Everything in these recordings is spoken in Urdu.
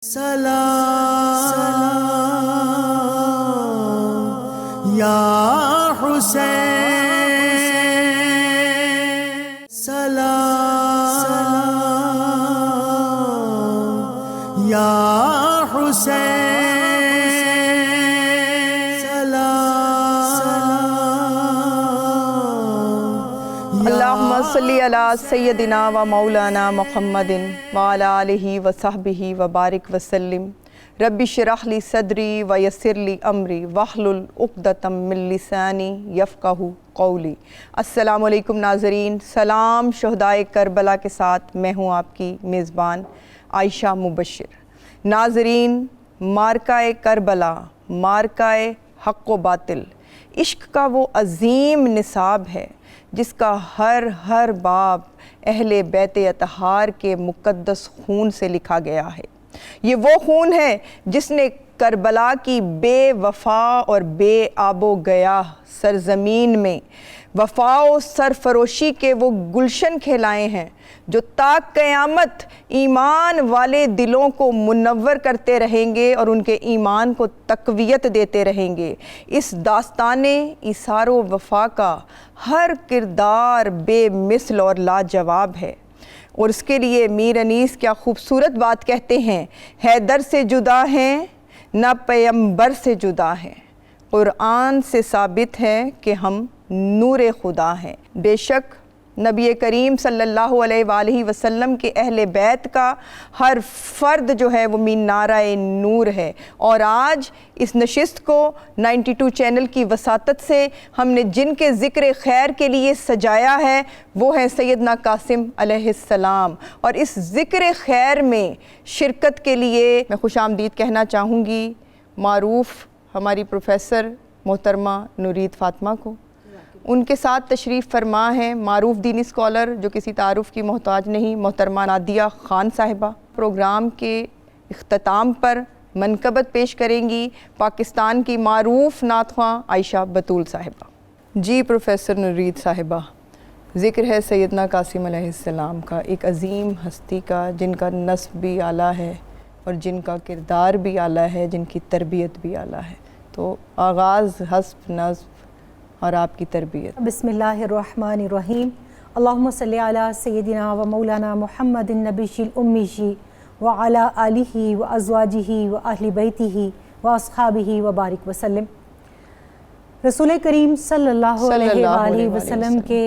سلام یا حسین، سلام یا حسین، سلام اللہم صلی علی سیدنا و مولانا محمد وعلی آلہ وصحبہ وبارک وسلم۔ رب اشرح لی صدری ویسر لی امری واحلل عقدۃ من لسانی یفقہوا قولی۔ السلام علیکم ناظرین، سلام شہدائے کربلا کے ساتھ میں ہوں آپ کی میزبان عائشہ مبشر۔ ناظرین، مارکہ کربلا، مارکہ حق و باطل، عشق کا وہ عظیم نصاب ہے جس کا ہر باب اہل بیت اطہار کے مقدس خون سے لکھا گیا ہے۔ یہ وہ خون ہے جس نے کربلا کی بے وفا اور بے آب و گیاہ سرزمین میں وفا و سرفروشی کے وہ گلشن کھلائے ہیں جو تا قیامت ایمان والے دلوں کو منور کرتے رہیں گے اور ان کے ایمان کو تقویت دیتے رہیں گے۔ اس داستان ایثار و وفا کا ہر کردار بے مثل اور لاجواب ہے، اور اس کے لیے میر انیس کیا خوبصورت بات کہتے ہیں: حیدر سے جدا ہیں نہ پیمبر سے جدا ہیں، قرآن سے ثابت ہے کہ ہم نور خدا ہیں۔ بے شک نبی کریم صلی اللہ علیہ وآلہ وسلم کے اہل بیت کا ہر فرد جو ہے وہ مینارہ نور ہے، اور آج اس نشست کو 92 چینل کی وساطت سے ہم نے جن کے ذکر خیر کے لیے سجایا ہے وہ ہیں سیدنا قاسم علیہ السلام، اور اس ذکر خیر میں شرکت کے لیے میں خوش آمدید کہنا چاہوں گی معروف ہماری پروفیسر محترمہ نورید فاطمہ کو۔ ان کے ساتھ تشریف فرما ہیں معروف دینی اسکالر جو کسی تعارف کی محتاج نہیں، محترمہ نادیہ خان صاحبہ۔ پروگرام کے اختتام پر منقبت پیش کریں گی پاکستان کی معروف نعت خواں عائشہ بطول صاحبہ۔ جی پروفیسر نورید صاحبہ، ذکر ہے سیدنا قاسم علیہ السلام کا، ایک عظیم ہستی کا جن کا نسب بھی اعلیٰ ہے اور جن کا کردار بھی اعلیٰ ہے، جن کی تربیت بھی اعلیٰ ہے، تو آغاز حسب نسب اور آپ کی تربیت۔ بسم اللہ الرحمن الرحیم، اللہم صلی علی سیدنا و مولانا محمد النبی الامی وعلی آلہ و ازواجہ و اہل بیتہ و اصحابہ و بارک وسلم۔ رسول کریم صلی اللہ علیہ وآلہ وسلم کے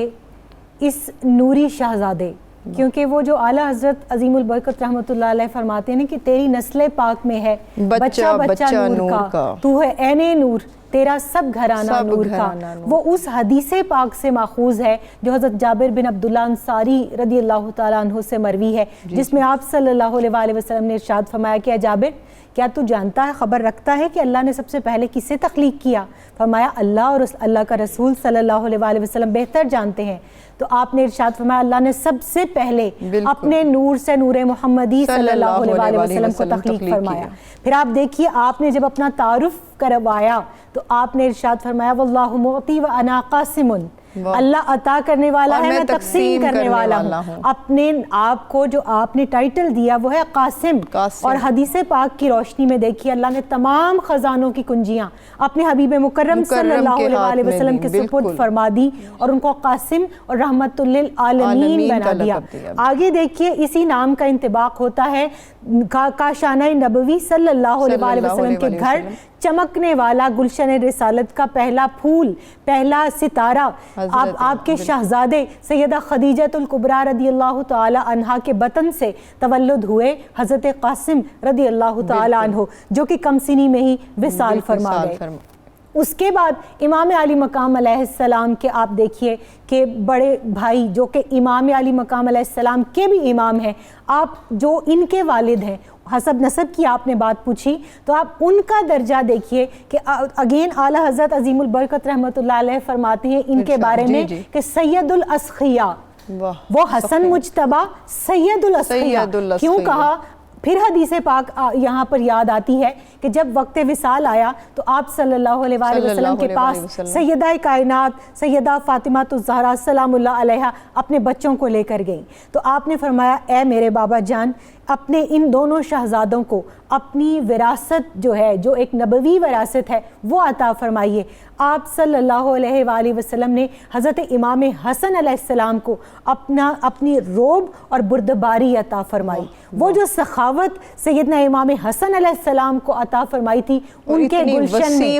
اس نوری شہزادے، کیونکہ وہ جو اعلیٰ حضرت عظیم البرکت رحمۃ اللہ علیہ فرماتے ہیں کہ تیری نسل پاک میں ہے بچہ بچہ نور کا، تو ہے عین نور، تیرا سب گھرانہ نور کا۔ وہ اس حدیث پاک سے ماخوذ ہے جو حضرت جابر بن عبداللہ انصاری رضی اللہ تعالیٰ عنہ سے مروی ہے، جس میں آپ صلی اللہ علیہ وآلہ وسلم نے ارشاد فرمایا کہ جابر، کیا تو جانتا ہے، خبر رکھتا ہے کہ اللہ نے سب سے پہلے کس سے تخلیق کیا؟ فرمایا اللہ اور اللہ کا رسول صلی اللہ علیہ وآلہ وسلم بہتر جانتے ہیں۔ تو آپ نے ارشاد فرمایا اللہ نے سب سے پہلے اپنے نور سے نور محمدی صلی اللہ علیہ وآلہ وسلم کو تخلیق فرمایا۔ پھر آپ دیکھیے آپ نے جب اپنا تعارف کروایا تو آپ نے ارشاد فرمایا واللہ معطی و انا قاسم، اللہ عطا کرنے والا ہے، میں تقسیم کرنے والا ہوں۔ اپنے آپ کو جو آپ نے ٹائٹل دیا وہ ہے قاسم، اور حدیث پاک کی روشنی میں دیکھیے اللہ نے تمام خزانوں کی کنجیاں اپنے حبیب مکرم صلی اللہ علیہ وآلہ وسلم کے سپرد فرما دی اور ان کو قاسم اور رحمت للعالمین بنا دیا۔ آگے دیکھیے اسی نام کا انطباق ہوتا ہے کاشانہ نبوی صلی اللہ علیہ وآلہ وسلم کے گھر چمکنے والا گلشن رسالت کا پہلا پھول، پہلا ستارہ آپ کے شہزادے سیدہ خدیجہ الکبریٰ رضی اللہ تعالی عنہا کے بطن سے تولد ہوئے حضرت قاسم رضی اللہ تعالی عنہ، جو کہ کم سنی میں ہی وصال فرما گئے۔ اس کے بعد امام علی مقام علیہ السلام کے آپ دیکھیے کہ بڑے بھائی جو کہ امام علی مقام علیہ السلام کے بھی امام ہیں، آپ جو ان کے والد ہیں، حسب نسب کی آپ نے بات پوچھی تو آپ ان کا درجہ دیکھیے کہ اگین اعلیٰ حضرت عظیم البرکت رحمۃ اللہ علیہ فرماتے ہیں ان کے بارے میں کہ سید الاسخیاء، وہ حسن مجتبی سید الاسخیاء کیوں کہا؟ پھر حدیث پاک یہاں پر یاد آتی ہے کہ جب وقت وصال آیا تو آپ صلی اللہ علیہ وآلہ وسلم کے پاس سیدہ کائنات سیدہ فاطمہ الزہرا سلام اللہ علیہا اپنے بچوں کو لے کر گئیں، تو آپ نے فرمایا اے میرے بابا جان، اپنے ان دونوں شہزادوں کو اپنی وراثت جو ہے، جو ایک نبوی وراثت ہے، وہ عطا فرمائیے۔ آپ صلی اللہ علیہ وآلہ وسلم نے حضرت امام حسن علیہ السلام کو اپنی روب اور بردباری عطا فرمائی۔ وہ جو سخاوت سیدنا امام حسن علیہ السلام کو عطا فرمائی تھی، ان کے گلشن میں،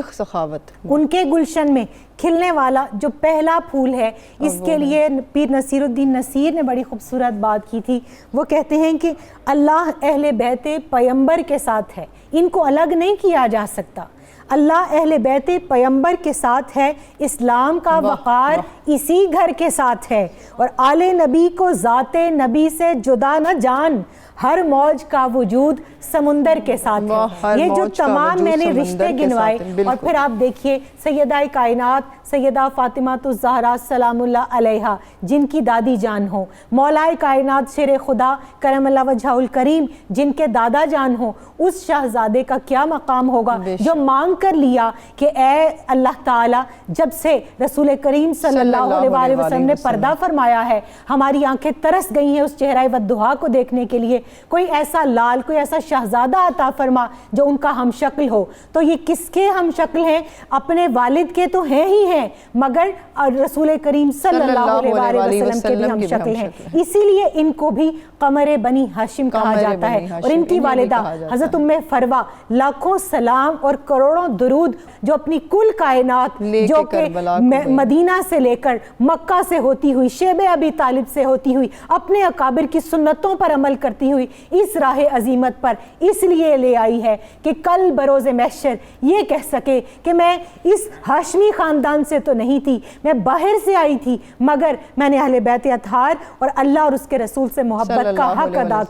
ان کے گلشن میں کھلنے والا جو پہلا پھول ہے، اس کے لیے پیر نصیر الدین نصیر نے بڑی خوبصورت بات کی تھی۔ وہ کہتے ہیں کہ اللہ اہل بیت پیمبر کے ساتھ ہے، ان کو الگ نہیں کیا جا سکتا۔ اللہ اہل بیت پیمبر کے ساتھ ہے، اسلام کا وقار اسی گھر کے ساتھ ہے، اور آل نبی کو ذات نبی سے جدا نہ جان، ہر موج کا وجود سمندر کے ساتھ ہے۔ یہ جو تمام میں نے رشتے گنوائے، اور پھر آپ دیکھیے سیدہ کائنات سیدہ فاطمہ الزہرا سلام اللہ علیہا، جن کی دادی جان ہو، مولا کائنات شیر خدا کرم اللہ وجہہ الکریم جن کے دادا جان ہو، اس شہزادے کا کیا مقام ہوگا جو مانگ کر لیا کہ اے اللہ تعالی، جب سے رسول کریم صلی اللہ علیہ وسلم نے پردہ فرمایا ہے، ہماری آنکھیں ترس گئی ہیں اس چہرہ والضحیٰ کو دیکھنے کے لیے، کوئی ایسا لال، کوئی ایسا شہزادہ عطا فرما جو ان کا ہم شکل ہو۔ تو یہ کس کے ہم شکل ہیں؟ اپنے والد کے تو ہیں ہی ہیں، مگر رسول کریم صلی اللہ علیہ وسلم کے بھی ہم شکل ہیں، اسی لیے ان کو بھی قمر بنی ہاشم کہا جاتا ہے۔ اور ان کی والدہ حضرت ام فروہ، لاکھوں سلام اور کروڑوں درود جو اپنی کل کائنات، جو کہ مدینہ سے لے کر مکہ سے ہوتی ہوئی، شیب ابی طالب سے ہوتی ہوئی، اپنے اکابر کی سنتوں پر عمل کرتی ہوئی اس راہ عظیمت پر اس لیے لے آئی ہے کہ کل بروز محشر یہ کہہ سکے کہ میں اس ہاشمی خاندان سے تو نہیں تھی، میں باہر سے آئی تھی، مگر میں نے اہل بیت اطہار اور اللہ اور اس کے رسول سے محبت کا حق ادا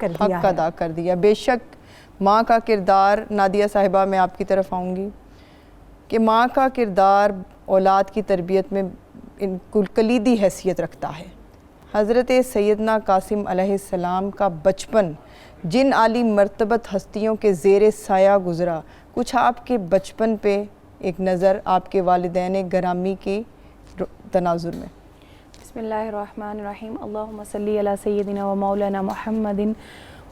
کر دیا۔ بے شک ماں کا کردار، نادیہ صاحبہ میں آپ کی طرف آؤں گی، کہ ماں کا کردار اولاد کی تربیت میں کلیدی حیثیت رکھتا ہے۔ حضرت سیدنا قاسم علیہ السلام کا بچپن جن عالی مرتبت ہستیوں کے زیر سایہ گزرا، کچھ آپ کے بچپن پہ ایک نظر آپ کے والدین گرامی کی تناظر میں۔ بسم اللہ الرحمن الرحیم، اللہم صلی علی سیدنا و مولانا محمد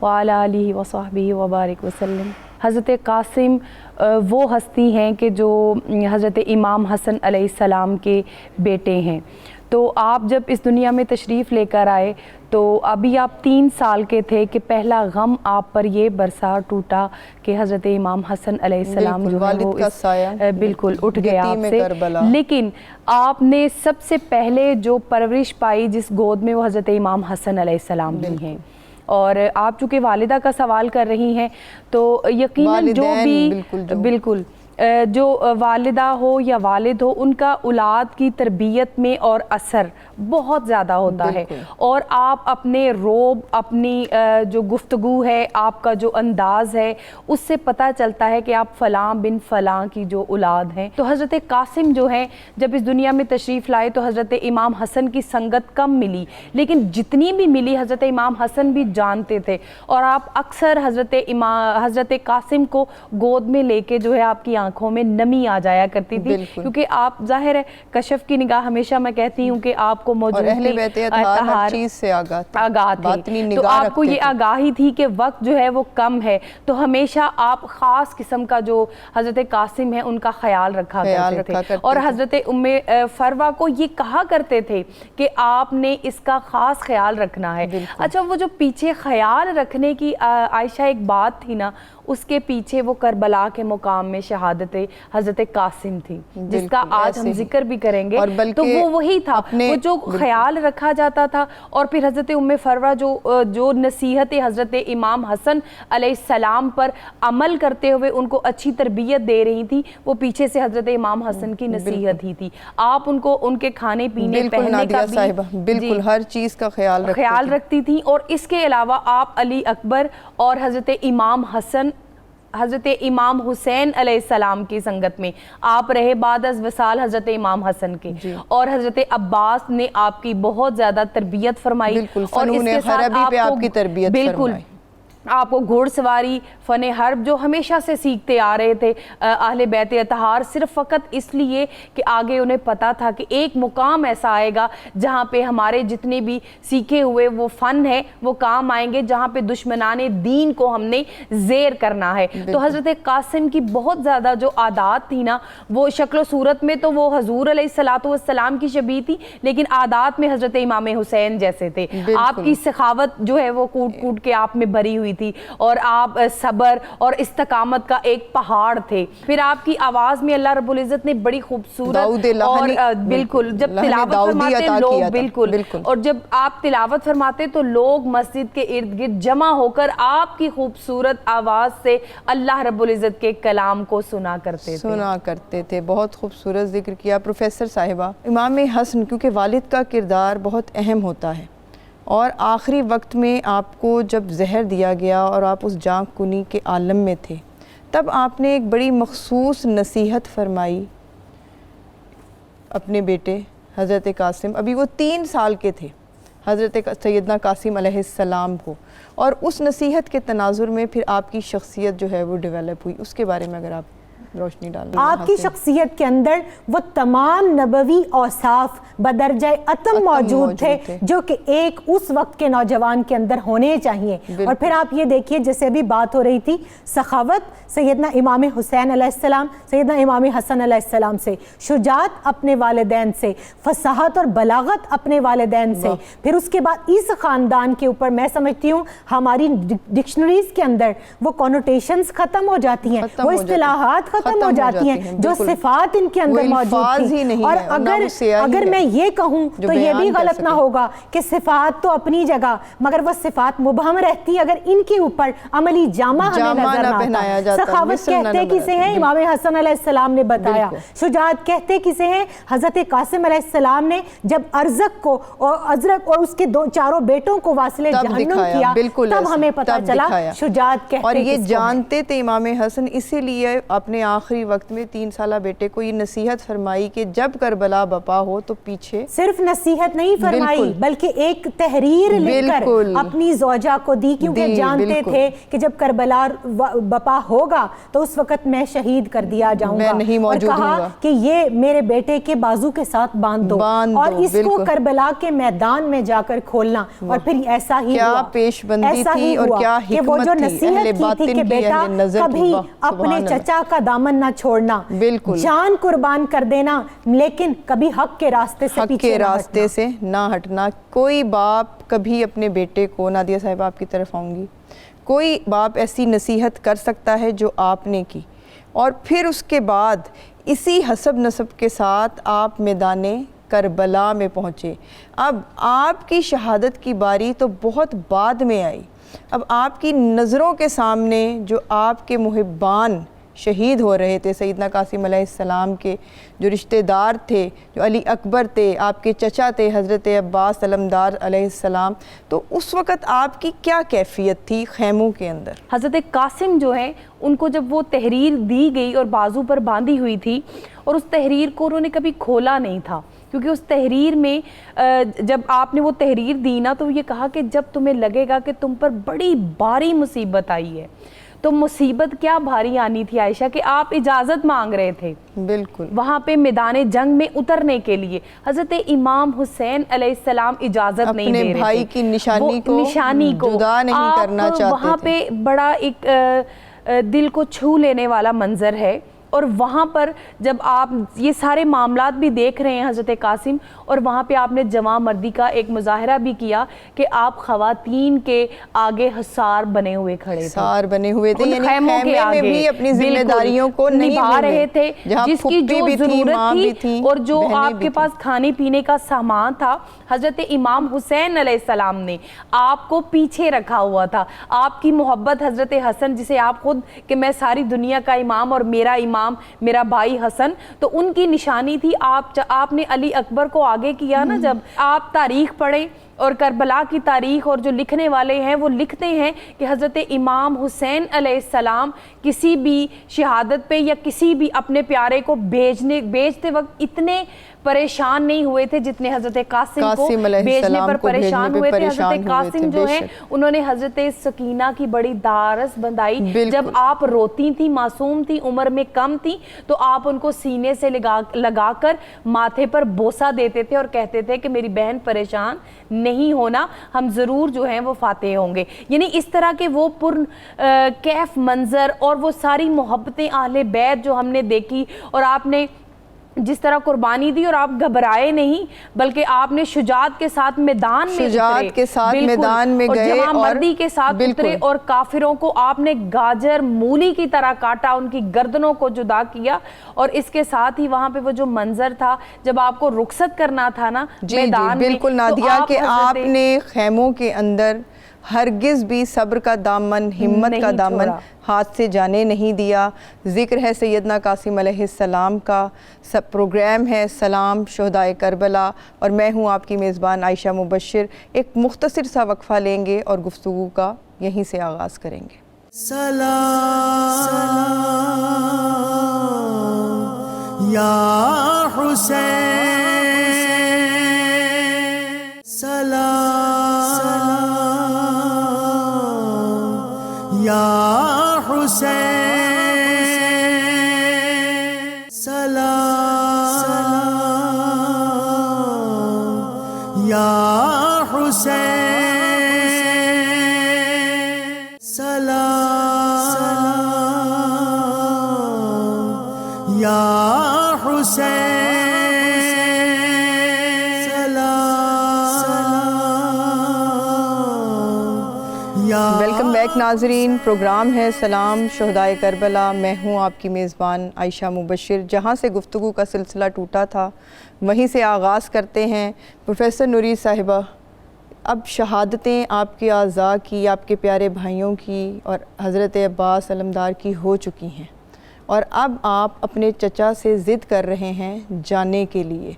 وعلی آلہ وصحبہ وبارک وسلم۔ حضرت قاسم وہ ہستی ہیں کہ جو حضرت امام حسن علیہ السلام کے بیٹے ہیں۔ تو آپ جب اس دنیا میں تشریف لے کر آئے تو ابھی آپ 3 سال کے تھے کہ پہلا غم آپ پر یہ برسا ٹوٹا کہ حضرت امام حسن علیہ السلام جو ہے وہ بالکل اٹھ گیا آپ سے، لیکن آپ نے سب سے پہلے جو پرورش پائی جس گود میں، وہ حضرت امام حسن علیہ السلام بھی ہیں۔ اور آپ چونکہ والدہ کا سوال کر رہی ہیں تو یقیناً جو بھی بالکل جو والدہ ہو یا والد ہو، ان کا اولاد کی تربیت میں اور اثر بہت زیادہ ہوتا ہے، اور آپ اپنے روب، اپنی جو گفتگو ہے، آپ کا جو انداز ہے، اس سے پتہ چلتا ہے کہ آپ فلاں بن فلاں کی جو اولاد ہیں۔ تو حضرت قاسم جو ہیں جب اس دنیا میں تشریف لائے تو حضرت امام حسن کی سنگت کم ملی، لیکن جتنی بھی ملی حضرت امام حسن بھی جانتے تھے، اور آپ اکثر حضرت قاسم کو گود میں لے کے جو ہے آپ کی آنکھوں میں نمی آ جایا کرتی تھی، کیونکہ آپ ظاہر ہے کشف کی نگاہ ہمیشہ میں کہتی ہوں کہ آپ کو موجودگی ہر چیز سے آگاہ تھی، تو آپ کو یہ آگاہی تھی کہ وقت جو ہے وہ کم ہے، تو ہمیشہ آپ خاص قسم کا جو حضرت قاسم ہے ان کا خیال رکھا کرتے تھے، اور حضرت ام فروہ کو یہ کہا کرتے تھے کہ آپ نے اس کا خاص خیال رکھنا ہے۔ اچھا، وہ جو پیچھے خیال رکھنے کی عائشہ ایک بات تھی نا، اس کے پیچھے وہ کربلا کے مقام میں شہادت حضرت قاسم تھی، جس کا آج ہم ذکر بھی کریں گے، تو وہ وہی تھا، وہ جو خیال رکھا جاتا تھا، اور پھر حضرت ام فروہ جو نصیحت حضرت امام حسن علیہ السلام پر عمل کرتے ہوئے ان کو اچھی تربیت دے رہی تھی، وہ پیچھے سے حضرت امام حسن کی نصیحت ہی تھی۔ آپ ان کو ان کے کھانے پینے پہننے کا بھی بالکل ہر چیز کا خیال رکھتی تھی، اور اس کے علاوہ آپ علی اکبر اور حضرت امام حسن، حضرت امام حسین علیہ السلام کی سنگت میں آپ رہے بعد از وصال حضرت امام حسن کے، اور حضرت عباس نے آپ کی بہت زیادہ تربیت فرمائی، اور اس کے ساتھ آپ کی تربیت بالکل آپ کو گھوڑ سواری، فن حرب جو ہمیشہ سے سیکھتے آ رہے تھے اہل بیت اطہار، صرف فقط اس لیے کہ آگے انہیں پتا تھا کہ ایک مقام ایسا آئے گا جہاں پہ ہمارے جتنے بھی سیکھے ہوئے وہ فن ہے وہ کام آئیں گے، جہاں پہ دشمنان دین کو ہم نے زیر کرنا ہے۔ تو حضرت قاسم کی بہت زیادہ جو عادات تھی نا، وہ شکل و صورت میں تو وہ حضور علیہ السلام کی شبیہ تھی، لیکن عادات میں حضرت امام حسین جیسے تھے۔ آپ کی سخاوت جو ہے وہ کوٹ کوٹ کے آپ میں بھری ہوئی تھی، اور آپ صبر اور استقامت کا ایک پہاڑ تھے۔ پھر آپ کی آواز میں اللہ رب العزت نے بڑی خوبصورت اور بالکل جب تلاوت فرماتے لوگ بالکل اور جب آپ تلاوت فرماتے تو لوگ مسجد کے ارد گرد جمع ہو کر آپ کی خوبصورت آواز سے اللہ رب العزت کے کلام کو سنا کرتے تھے۔ بہت خوبصورت ذکر کیا پروفیسر صاحبہ۔ امام حسن کیونکہ والد کا کردار بہت اہم ہوتا ہے، اور آخری وقت میں آپ کو جب زہر دیا گیا اور آپ اس جان کنی کے عالم میں تھے، تب آپ نے ایک بڑی مخصوص نصیحت فرمائی اپنے بیٹے حضرت قاسم، ابھی وہ 3 سال کے تھے، حضرت سیدنا قاسم علیہ السلام کو، اور اس نصیحت کے تناظر میں پھر آپ کی شخصیت جو ہے وہ ڈیولپ ہوئی، اس کے بارے میں اگر آپ روشنی ڈال۔ آپ کی شخصیت کے اندر وہ تمام نبوی اوصاف بدرجہ اتم موجود تھے جو کہ ایک اس وقت کے نوجوان کے اندر ہونے چاہیے۔ اور پھر آپ یہ دیکھیے جیسے ابھی بات ہو رہی تھی سخاوت سیدنا امام حسین علیہ السلام، سیدنا امام حسن علیہ السلام سے، شجاعت اپنے والدین سے، فصاحت اور بلاغت اپنے والدین سے، پھر اس کے بعد اس خاندان کے اوپر میں سمجھتی ہوں ہماری ڈکشنریز کے اندر وہ کونوٹیشنز ختم ہو جاتی ہیں، وہ اصطلاحات ختم ہو جاتی ہیں جو صفات ان کے اندر موجود تھی۔ اور اگر میں یہ کہوں تو یہ بھی غلط نہ ہوگا کہ صفات تو اپنی جگہ، مگر وہ صفات مبہم رہتی اگر ان کے اوپر عملی جامہ ہمیں نظر نہ آتا۔ سخاوت کہتے کسے ہیں؟ امام حسن علیہ السلام نے بتایا۔ شجاعت کہتے کسے ہیں؟ حضرت قاسم علیہ السلام نے جب ارزق کو اور اس کے 4 بیٹوں کو واصل جہنم کیا تب ہمیں پتا چلا شجاعت کہتے۔ اور یہ جانتے تھے امام حسن، اسی لیے اپنے آخری وقت میں 3 سالہ بیٹے کو یہ نصیحت فرمائی کہ جب کربلا بپا ہو تو پیچھے صرف نصیحت نہیں فرمائی بلکہ ایک تحریر لکھ کر اپنی زوجہ کو دی، کیونکہ جانتے تھے کہ جب کربلا بپا ہوگا تو اس وقت میں شہید کر دیا جاؤں گا، اور کہا کہ یہ میرے بیٹے کے بازو کے ساتھ باندھ دو اور اس کو کربلا کے میدان میں جا کر کھولنا۔ اور پھر ایسا ہی ہوا، پیش بندی تھی اور کیا کہ وہ جو نصیحت کی تھی کہ بیٹا کبھی اپنے چچا کا دامن نہ چھوڑنا، جان قربان کر دینا، لیکن کبھی حق کے راستے سے نہ ہٹنا۔ کوئی باپ کبھی اپنے بیٹے کو، نادیہ صاحبہ آپ کی طرف آؤں گی، کوئی باپ ایسی نصیحت کر سکتا ہے جو آپ نے کی، اور پھر اس کے بعد اسی حسب نسب کے ساتھ آپ میدان کربلا میں پہنچے۔ اب آپ کی شہادت کی باری تو بہت بعد میں آئی، اب آپ کی نظروں کے سامنے جو آپ کے محبان شہید ہو رہے تھے، سیدنا قاسم علیہ السلام کے جو رشتہ دار تھے، جو علی اکبر تھے، آپ کے چچا تھے حضرت عباس علمدار علیہ السلام، تو اس وقت آپ کی کیا کیفیت تھی خیموں کے اندر؟ حضرت قاسم جو ہیں ان کو جب وہ تحریر دی گئی اور بازو پر باندھی ہوئی تھی، اور اس تحریر کو انہوں نے کبھی کھولا نہیں تھا، کیونکہ اس تحریر میں جب آپ نے وہ تحریر دی نا تو یہ کہا کہ جب تمہیں لگے گا کہ تم پر بڑی بھاری مصیبت آئی ہے، تو مصیبت کیا بھاری آنی تھی عائشہ کہ آپ اجازت مانگ رہے تھے بالکل وہاں پہ میدان جنگ میں اترنے کے لیے۔ حضرت امام حسین علیہ السلام اجازت نہیں دے رہے تھے، اپنے بھائی کی نشانی کو جدا نہیں کرنا چاہتے تھے۔ وہاں پہ بڑا ایک دل کو چھو لینے والا منظر ہے، اور وہاں پر جب آپ یہ سارے معاملات بھی دیکھ رہے ہیں حضرت قاسم، اور وہاں پہ آپ نے جواں مردی کا ایک مظاہرہ بھی کیا کہ آپ خواتین کے آگے حصار بنے ہوئے کھڑے تھے، حصار بنے ہوئے تھے، یعنی خیموں کے آگے بھی اپنی ذمہ داریوں کو نبھا رہے تھے، جس کی جو ضرورت تھی اور جو آپ کے پاس کھانے پینے کا سامان تھا، حضرت امام حسین علیہ السلام نے آپ کو پیچھے رکھا ہوا تھا۔ آپ کی محبت حضرت حسن، جسے آپ خود کہ میں ساری دنیا کا امام اور میرا امام میرا بھائی حسن، تو ان کی نشانی تھی۔ آپ نے علی اکبر کو آگے کیا نا، جب آپ تاریخ پڑھیں اور کربلا کی تاریخ اور جو لکھنے والے ہیں وہ لکھتے ہیں کہ حضرت امام حسین علیہ السلام کسی بھی شہادت پہ یا کسی بھی اپنے پیارے کو بیچتے وقت اتنے پریشان نہیں ہوئے تھے جتنے حضرت قاسم کو بھیجنے پر پریشان ہوئے تھے. حضرت قاسم جو ہیں انہوں نے حضرت سکینہ کی بڑی دارس بندائی. جب آپ روتی تھیں، معصوم تھی، عمر میں کم تھی، تو آپ ان کو سینے سے لگا کر ماتھے پر بوسہ دیتے تھے اور کہتے تھے کہ میری بہن پریشان نہیں ہونا، ہم ضرور جو ہیں وہ فاتح ہوں گے. یعنی اس طرح کے وہ پر کیف منظر اور وہ ساری محبتیں اہل بیت جو ہم نے دیکھی، اور آپ نے جس طرح قربانی دی اور آپ گھبرائے نہیں بلکہ آپ نے شجاعت کے ساتھ میدان میں گئے اور جوان مردی کے ساتھ اترے اور کافروں کو آپ نے گاجر مولی کی طرح کاٹا، ان کی گردنوں کو جدا کیا. اور اس کے ساتھ ہی وہاں پہ وہ جو منظر تھا جب آپ کو رخصت کرنا تھا نا میدان میں، بالکل نادیہ کہ آپ نے خیموں کے اندر ہرگز بھی صبر کا دامن، ہمت کا دامن ہاتھ سے جانے نہیں دیا. ذکر ہے سیدنا قاسم علیہ السلام کا، سب پروگرام ہے سلام شہدائے کربلا، اور میں ہوں آپ کی میزبان عائشہ مبشر. ایک مختصر سا وقفہ لیں گے اور گفتگو کا یہیں سے آغاز کریں گے. سلام یا حسین، سلام یا حسین، سلام یا حسین، سلام یا حسین، ویلکم بیک ناظرین. پروگرام ہے سلام شہدائے کربلا. میں ہوں آپ کی میزبان عائشہ مبشر. جہاں سے گفتگو کا سلسلہ ٹوٹا تھا وہیں سے آغاز کرتے ہیں. پروفیسر نوری صاحبہ، اب شہادتیں آپ کے اعضاء کی، آپ کے پیارے بھائیوں کی اور حضرت عباس علمدار کی ہو چکی ہیں، اور اب آپ اپنے چچا سے ضد کر رہے ہیں جانے کے لیے.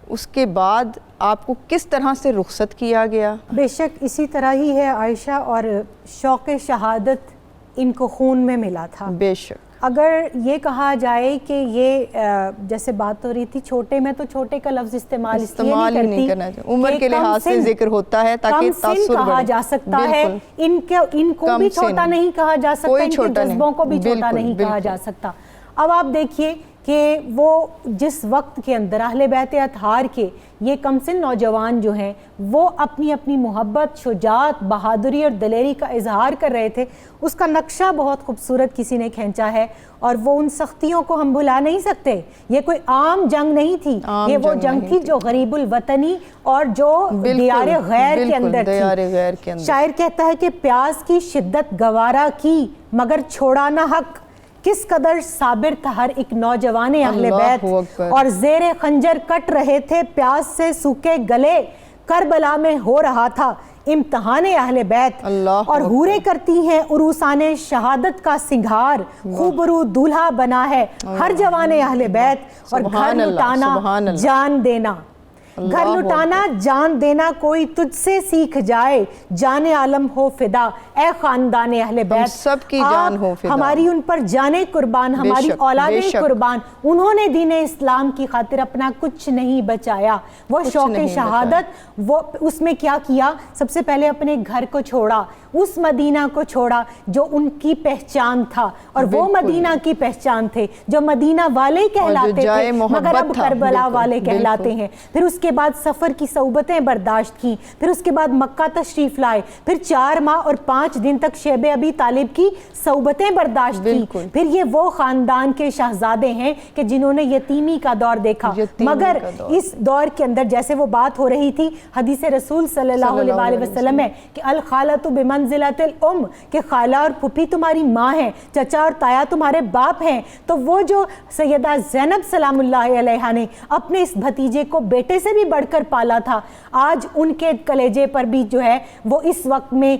اس کے بعد آپ کو کس طرح سے رخصت کیا گیا؟ بے شک اسی طرح ہی ہے عائشہ، اور شوق شہادت ان کو خون میں ملا تھا. بے شک. اگر یہ کہا جائے کہ یہ جیسے بات ہو رہی تھی چھوٹے میں، تو چھوٹے کا لفظ استعمال ہی نہیں کرنا چاہیے. عمر کے لحاظ سے ذکر ہوتا ہے تاکہ تاثر کہا جا سکتا ہے. ان کو بھی چھوٹا نہیں کہا جا سکتا، ان کے جذبوں کو بھی چھوٹا نہیں کہا جا سکتا. اب آپ دیکھیے کہ وہ جس وقت کے اندر اہل بیت اطہار کے یہ کم سن نوجوان جو ہیں وہ اپنی اپنی محبت، شجاعت، بہادری اور دلیری کا اظہار کر رہے تھے، اس کا نقشہ بہت خوبصورت کسی نے کھینچا ہے. اور وہ ان سختیوں کو ہم بھلا نہیں سکتے. یہ کوئی عام جنگ نہیں تھی، یہ وہ جنگ تھی جو غریب الوطنی اور جو دیار غیر کے اندر تھی. شاعر کہتا ہے کہ پیاس کی شدت گوارا کی مگر چھوڑا نہ حق، کس قدر صابر تھا ہر ایک نوجوان اہل بیت، اور زیر خنجر کٹ رہے تھے پیاس سے سوکھے گلے، کربلا میں ہو رہا تھا امتحان اہل بیت. اور حوریں کرتی ہیں عروسان شہادت کا سنگھار، خوبرو دولہا بنا ہے ہر جوان اہل بیت. اور گھر لٹانا جان دینا، گھر لٹانا جان دینا کوئی تجھ سے سیکھ جائے، جان عالم ہو فدا اے خاندان اہل بیت. سب کی جان ہو فدا، ہماری ان پر جانیں قربان، ہماری اولادیں قربان. انہوں نے دین اسلام کی خاطر اپنا کچھ نہیں بچایا. وہ شوق شہادت، وہ اس میں کیا کیا؟ سب سے پہلے اپنے گھر کو چھوڑا، اس مدینہ کو چھوڑا جو ان کی پہچان تھا، اور وہ مدینہ کی پہچان تھے جو مدینہ والے کہلاتے تھے مگر اب کربلا والے کہلاتے ہیں. پھر اس کے بعد سفر کی صعوبتیں برداشت کی، پھر اس کے بعد مکہ تشریف لائے، پھر 4 ماہ اور 5 دن تک شیب ابی طالب کی صعوبتیں برداشت کی. پھر یہ وہ خاندان کے شہزادے ہیں کہ جنہوں نے یتیمی کا دور دیکھا. مگر اس دور کے اندر جیسے وہ بات ہو رہی تھی، حدیث رسول صلی اللہ علیہ وسلم ہے کہ الخالۃ بمنزلۃ الام، کہ خالہ اور پھپھی تمہاری ماں ہیں، چچا اور تایا تمہارے باپ ہیں. تو وہ جو سیدہ زینب سلام اللہ علیہا نے اپنے اس بھتیجے کو بیٹے سے بھی بڑھ کر پالا تھا، آج ان کے کلیجے پر بھی جو ہے وہ اس وقت میں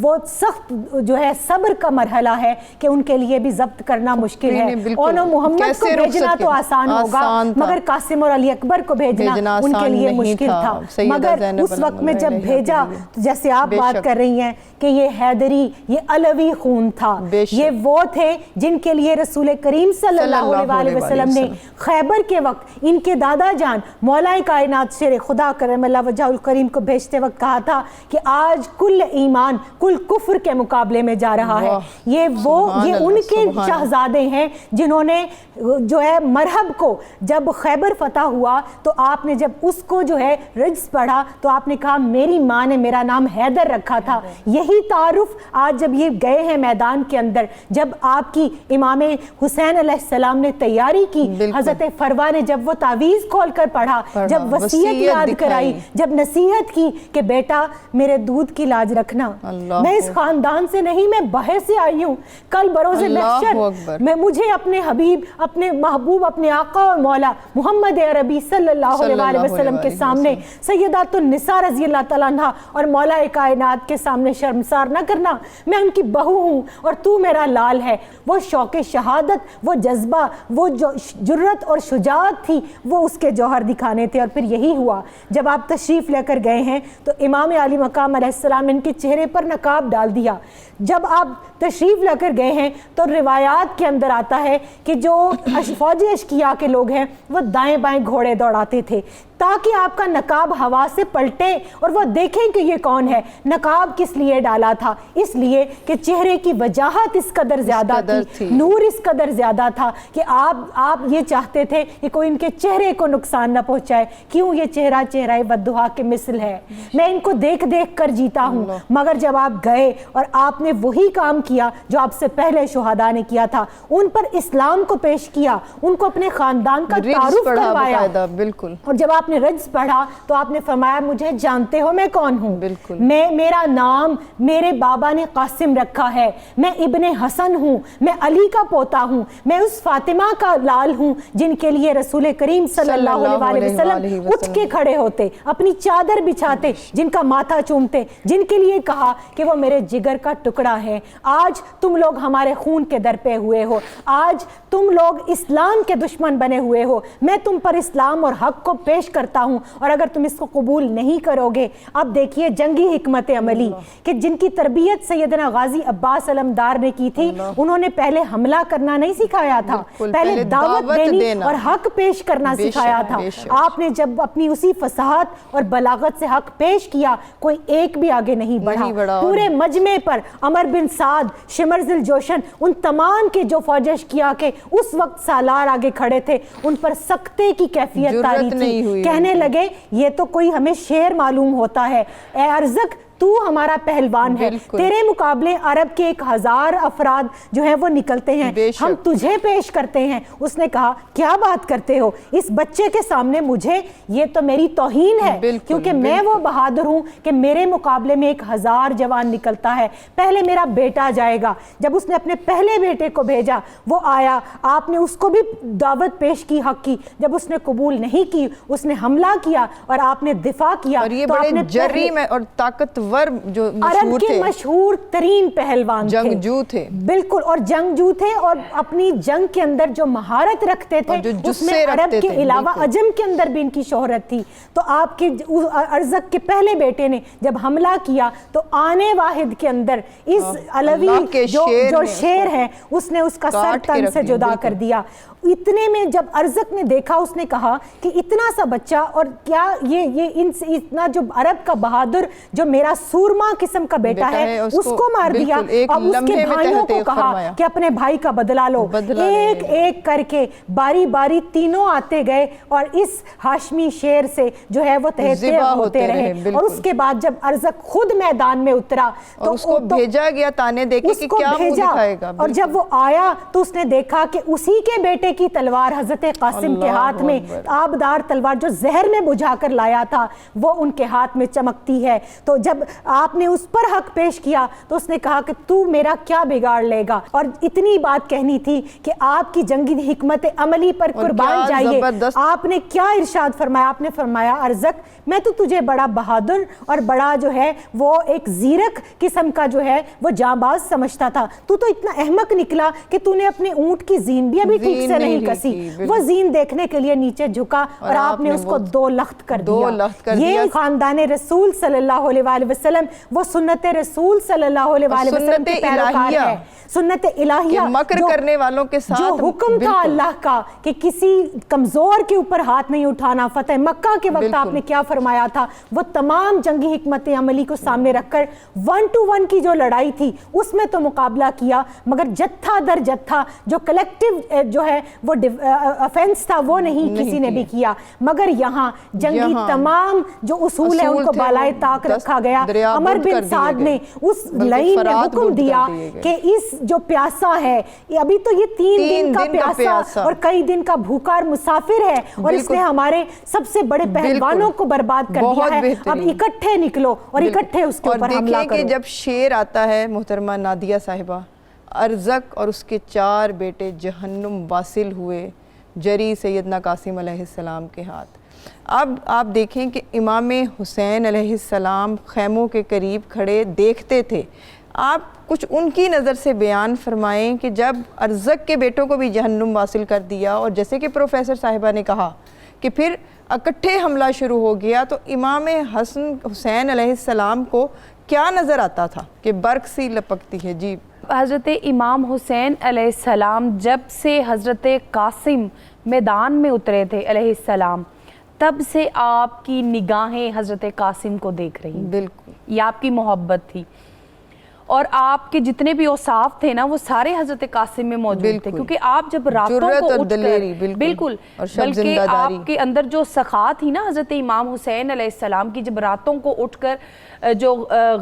وہ بہت سخت جو ہے صبر کا مرحلہ ہے کہ ان کے لیے بھی ضبط کرنا مشکل ہے. اور محمد کو بھیجنا تو آسان ہوگا مگر قاسم اور علی اکبر کو بھیجنا ان کے لیے مشکل تھا. مگر اس وقت میں جب بھیجا جیسے آپ بات کر رہی ہیں کہ یہ حیدری یہ علوی خون تھا, یہ وہ تھے جن کے لیے رسول کریم صلی اللہ علیہ وسلم نے خیبر کے وقت ان کے دادا جان مولا کائنات شیر خدا کرم اللہ وجہ الکریم کو بھیجتے وقت کہا تھا کہ آج کل ایمان کل کفر کے مقابلے میں جا رہا ہے. یہ ان کے شہزادے ہیں جنہوں نے جو ہے مرحب کو جب خیبر فتح ہوا تو آپ نے جب اس کو جو ہے رجز پڑھا تو آپ نے کہا میری ماں نے میرا نام حیدر رکھا تھا. یہی تعارف آج جب یہ گئے ہیں میدان کے اندر, جب آپ کی امام حسین علیہ السلام نے تیاری کی, حضرت فروا نے جب وہ تعویذ کھول کر پڑھا, جب وصیت یاد کرائی, جب نصیحت کی کہ بیٹا میرے دودھ کی لاج رکھنا, میں اس خاندان سے نہیں, میں باہر سے آئی ہوں, کل بروز محشر میں مجھے اپنے حبیب اپنے محبوب اپنے آقا اور مولا محمد عربی صلی اللہ علیہ وسلم کے سامنے سیدات النساء رضی اللہ تعالیٰ عنہ اور مولا کائنات کے سامنے شرمسار نہ کرنا, میں ان کی بہو ہوں اور تو میرا لال ہے. وہ شوق شہادت, وہ جذبہ, وہ جو جرت اور شجاعت تھی وہ اس کے جوہر دکھانے تھے. اور پھر یہی ہوا جب آپ تشریف لے کر گئے ہیں تو امام علی مقام علیہ السلام نے ان کے چہرے پر نقاب ڈال دیا. جب آپ تشریف لے کر گئے ہیں تو روایات کے اندر آتا ہے کہ جو فوج اشقیاء کے لوگ ہیں وہ دائیں بائیں گھوڑے دوڑاتے تھے تاکہ آپ کا نقاب ہوا سے پلٹے اور وہ دیکھیں کہ یہ کون ہے. نقاب کس لیے ڈالا تھا؟ اس لیے کہ چہرے کی وجاہت اس قدر زیادہ تھی, نور اس قدر زیادہ تھا کہ آپ یہ چاہتے تھے کہ کوئی ان کے چہرے کو نقصان نہ پہنچائے. کیوں؟ یہ چہرہ والضحیٰ کے مثل ہے, میں ان کو دیکھ دیکھ کر جیتا ہوں. مگر جب آپ گئے اور آپ نے وہی کام کیا جو آپ سے پہلے شہداء نے کیا تھا, ان پر اسلام کو پیش کیا, ان کو اپنے خاندان کا تعارف کروایا. بالکل. اور جب آپ نے رجز پڑھا تو آپ نے فرمایا مجھے جانتے ہو میں کون ہوں؟ بالکل. میرا نام میرے بابا نے قاسم رکھا ہے, میں ابن حسن ہوں, میں علی کا پوتا ہوں, میں اس فاطمہ کا لال ہوں جن کے لیے رسول کریم صلی اللہ علیہ وسلم اٹھ کے کھڑے ہوتے, اپنی چادر بچھاتے, جن کا ماتھا چومتے, جن کے لیے کہا کہ وہ میرے جگر کا ٹکڑا ہے. آج تم لوگ ہمارے خون کے در پہ ہوئے ہو, آج تم لوگ اسلام کے دشمن بنے ہوئے ہو, میں تم پر اسلام اور حق کو پیش کرتا ہوں اور اگر تم اس کو قبول نہیں کرو گے. اب دیکھیے جنگی حکمت عملی کہ جن کی تربیت سیدنا غازی عباس علمدار نے کی تھی, انہوں نے پہلے حملہ کرنا نہیں سکھایا تھا, پہلے دعوت دینی اور حق پیش کرنا سکھایا تھا. آپ نے جب اپنی اسی فصاحت اور بلاغت سے حق پیش کیا, کوئی ایک بھی آگے نہیں بڑھا. پورے مجمع پر عمر بن سعد, شمرز الجوشن, ان تمام کے جو فوج اشقیاء کے اس وقت سالار آگے کھڑے تھے, ان پر سکتے کی کیفیت طاری تھی. کہنے لگے یہ تو کوئی ہمیں شعر معلوم ہوتا ہے, اے ارزق تو ہمارا پہلوان ہے, تیرے مقابلے عرب کے 1000 افراد جو ہیں وہ نکلتے ہیں, ہم تجھے پیش کرتے ہیں. اس نے کہا کیا بات کرتے ہو اس بچے کے سامنے, مجھے یہ تو میری توہین ہے, کیونکہ میں وہ بہادر ہوں کہ میرے مقابلے میں 1000 جوان نکلتا ہے, پہلے میرا بیٹا جائے گا. جب اس نے اپنے پہلے بیٹے کو بھیجا, وہ آیا, آپ نے اس کو بھی دعوت پیش کی حق کی, جب اس نے قبول نہیں کی اس نے حملہ کیا اور آپ نے دفاع کیا. اور یہ بڑے جرری میں اور طاقتور جو عرب کے مشہور ترین پہلوان جنگجو تھے. بالکل, اور جنگجو تھے اور اپنی جنگ کے اندر جو مہارت رکھتے تھے اس میں عرب کے علاوہ عجم کے اندر بھی ان کی شہرت تھی. تو آپ کے ارزق کے پہلے بیٹے نے جب حملہ کیا تو آنے واحد کے اندر اس علوی جو شیر ہے اس نے اس کا سر تن سے جدا کر دیا. اتنے میں جب ارزق نے دیکھا اس نے کہا کہ اتنا سا بچہ, اور کیا یہ اتنا جو عرب کا بہادر جو میرا سورما قسم کا بیٹا ہے اس کو مار دیا. اب اس کے بھائیوں کو کہا کہ اپنے بھائی کا بدلہ لو. ایک ایک کر کے باری باری تینوں آتے گئے اور اس ہاشمی شیر سے جو ہے وہ تہتے ہوتے رہے. اور اس کے بعد جب ارزق خود میدان میں اترا تو اس کو بھیجا گیا تانے دے کے کہ کیا منہ دکھائے گا. اور جب وہ آیا تو اس نے دیکھا کہ اسی کے بیٹے کی تلوار حضرت قاسم کے ہاتھ میں، آبدار تلوار جو زہر میں بجھا کر لایا تھا، وہ ان کے ہاتھ میں چمکتی ہے۔ تو جب آپ نے اس پر حق پیش کیا تو اس نے کہا کہ تو میرا کیا بگاڑ لے گا، اور اتنی بات کہنی تھی کہ آپ کی جنگی حکمت عملی پر قربان جائیے۔ آپ نے کیا ارشاد فرمایا؟ آپ نے فرمایا ارزق میں تو تجھے بڑا بہادر اور بڑا جو ہے وہ ایک زیرک قسم کا جو ہے وہ جانباز سمجھتا تھا، تو اتنا احمق نکلا کہ تو نے اپنے اونٹ کی زین بھی ابھی ٹھیک سے نہیں کسی، وہ زین دیکھنے کے لیے نیچے جھکا اور آپ نے اس کو 2 لخت کر دیا۔ یہ خاندان رسول صلی اللہ علیہ وآلہ وسلم، وہ سنت رسول صلی اللہ علیہ وآلہ وسلم کے پیروکار ہے، سنت الہیہ مکر کرنے والوں کے ساتھ جو حکم تھا اللہ کا کہ کسی کمزور کے اوپر ہاتھ نہیں اٹھانا۔ فتح مکہ کے وقت آپ نے کیا فرمایا تھا؟ وہ تمام جنگی حکمت عملی کو سامنے رکھ کر 1 to 1 کی جو لڑائی تھی اس میں تو مقابلہ کیا، مگر جتھا در جتھا جو کلیکٹیو جو ہے وہ افینس تھا وہ نہیں کسی نے بھی کیا، مگر یہاں جنگی تمام جو اصول ہیں ان کو بالائے طاق رکھا گیا۔ عمر بن سعد نے اس لڑائی میں حکم دیا کہ اس جو پیاسا ہے، ابھی تو یہ 3 دن کا پیاسا اور کئی دن کا بھوکا اور مسافر ہے، اور اس نے ہمارے سب سے بڑے پہلوانوں کو برباد کر دیا ہے، اب اکٹھے نکلو اور اکٹھے اس کے اوپر حملہ کرو۔ کہ جب شیر آتا ہے محترمہ نادیہ صاحبہ، ارزق اور اس کے 4 بیٹے جہنم واصل ہوئے جری سیدنا قاسم علیہ السلام کے ہاتھ۔ اب آپ دیکھیں کہ امام حسین علیہ السلام خیموں کے قریب کھڑے دیکھتے تھے، آپ کچھ ان کی نظر سے بیان فرمائیں کہ جب ارزق کے بیٹوں کو بھی جہنم واصل کر دیا، اور جیسے کہ پروفیسر صاحبہ نے کہا کہ پھر اکٹھے حملہ شروع ہو گیا، تو امام حسین علیہ السلام کو کیا نظر آتا تھا کہ برق سی لپکتی ہے؟ جی حضرت امام حسین علیہ السلام جب سے حضرت قاسم میدان میں اترے تھے علیہ السلام، تب سے آپ کی نگاہیں حضرت قاسم کو دیکھ رہی ہیں۔ بالکل، یہ آپ کی محبت تھی، اور آپ کے جتنے بھی اوصاف تھے نا وہ سارے حضرت قاسم میں موجود تھے، کیونکہ آپ جب راتوں کو اٹھ کر بالکل بلکہ آپ کے اندر جو سخا تھی نا حضرت امام حسین علیہ السلام کی، جب راتوں کو اٹھ کر جو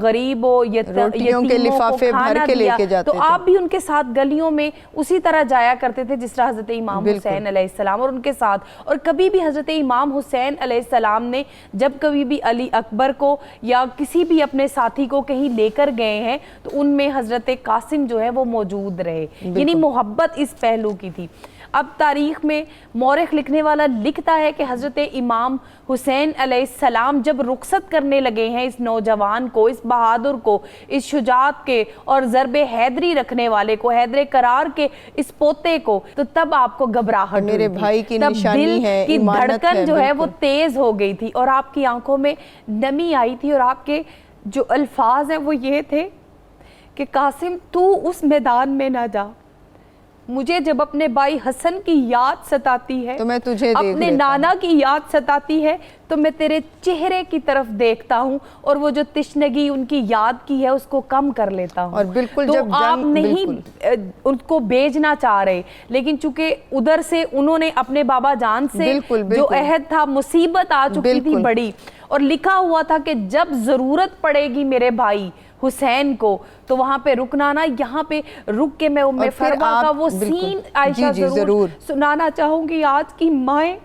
غریب و یتیموں کو کھانا دیا، تو آپ بھی ان کے ساتھ گلیوں میں اسی طرح جایا کرتے تھے جس طرح حضرت امام حسین علیہ السلام، اور ان کے ساتھ، اور کبھی بھی حضرت امام حسین علیہ السلام نے جب کبھی بھی علی اکبر کو یا کسی بھی اپنے ساتھی کو کہیں لے کر گئے ہیں تو ان میں حضرت قاسم جو ہے وہ موجود رہے، یعنی محبت اس پہلو کی تھی۔ اب تاریخ میں مورخ لکھنے والا لکھتا ہے کہ حضرت امام حسین علیہ السلام جب رخصت کرنے لگے ہیں اس نوجوان کو، اس بہادر کو، اس شجاعت کے اور ضرب حیدری رکھنے والے کو، حیدر قرار کے اس پوتے کو، تو تب آپ کو گھبراہٹ میرے بھائی کی نشانی ہے، کی دھڑکن جو ہے وہ تیز ہو گئی تھی، اور آپ کی آنکھوں میں نمی آئی تھی، اور آپ کے جو الفاظ ہیں وہ یہ تھے کہ قاسم تو اس میدان میں نہ جا، مجھے جب اپنے بھائی حسن کی یاد ستاتی ہے تو میں تجھے اپنے نانا کی یاد ستاتی ہے تو میں تیرے چہرے کی طرف دیکھتا ہوں، اور وہ جو تشنگی ان کی یاد کی ہے اس کو کم کر لیتا ہوں۔ اور بالکل تو جب آپ نہیں ان کو بھیجنا چاہ رہے، لیکن چونکہ ادھر سے انہوں نے اپنے بابا جان سے جو عہد تھا، مصیبت آ چکی تھی بڑی، اور لکھا ہوا تھا کہ جب ضرورت پڑے گی میرے بھائی حسین کو تو وہاں پہ رکنا نا، یہاں پہ رک کے میں فرما کا وہ سین عائشہ ضرور سنانا چاہوں گی۔ آج کی مائیں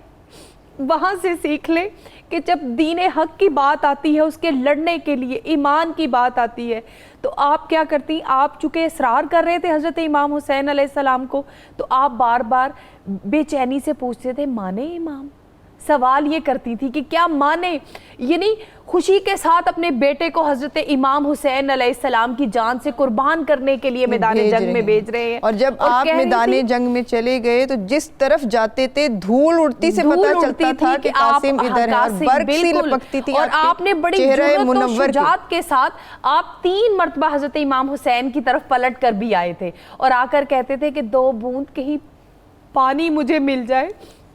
وہاں سے سیکھ لیں کہ جب دین حق کی بات آتی ہے، اس کے لڑنے کے لیے ایمان کی بات آتی ہے، تو آپ کیا کرتی؟ آپ چونکہ اصرار کر رہے تھے حضرت امام حسین علیہ السلام کو، تو آپ بار بار بے چینی سے پوچھتے تھے مانے امام؟ سوال یہ کرتی تھی کہ کیا مانے، یعنی خوشی کے ساتھ اپنے بیٹے کو حضرت امام حسین علیہ السلام کی جان سے قربان کرنے کے لیے میدان جنگ میں بھیج رہے ہیں۔ اور جب آپ میدان جنگ میں چلے گئے تو جس طرف جاتے تھے دھول اڑتی سے پتہ چلتا تھا کہ قاسم ادھر ہے، اور برق سی لپکتی تھی، اور آپ نے بڑی جرأت و شجاعت کے ساتھ آپ 3 مرتبہ حضرت امام حسین کی طرف پلٹ کر بھی آئے تھے، اور آ کر کہتے تھے کہ 2 بوند کہیں پانی مجھے مل جائے